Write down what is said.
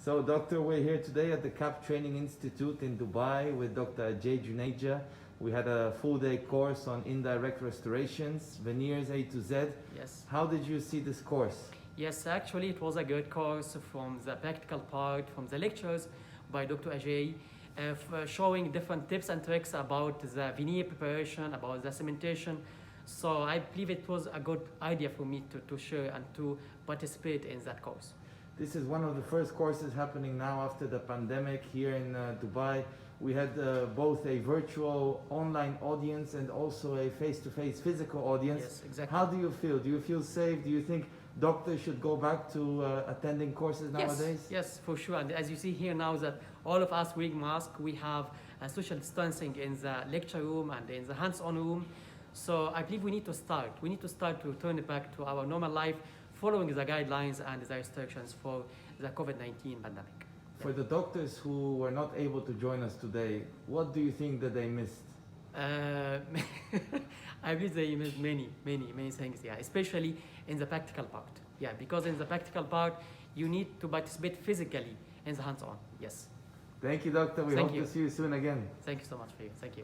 So, Doctor, we're here today at the CAPP Training Institute in Dubai with Dr. Ajay Juneja. We had a full-day course on indirect restorations, veneers A to Z. Yes. How did you see this course? Yes, actually it was a good course from the practical part, from the lectures by Dr. Ajay, showing different tips and tricks about the veneer preparation, about the cementation. So I believe it was a good idea for me to share and to participate in that course. This is one of the first courses happening now after the pandemic here in Dubai. We had both a virtual online audience and also a face-to-face physical audience. Yes, exactly. How do you feel? Do you feel safe? Do you think doctors should go back to attending courses nowadays? Yes, for sure. And as you see here now that all of us wearing masks, we have social distancing in the lecture room and in the hands-on room. So I believe we need to start. We need to start to turn it back to our normal life, following the guidelines and the restrictions for the COVID-19 pandemic. For the doctors who were not able to join us today, what do you think that they missed? I believe they missed many things, yeah, especially in the practical part. Yeah, because in the practical part, you need to participate physically in the hands-on, yes. Thank you, doctor. We hope to see you soon again. Thank you so much for you. Thank you.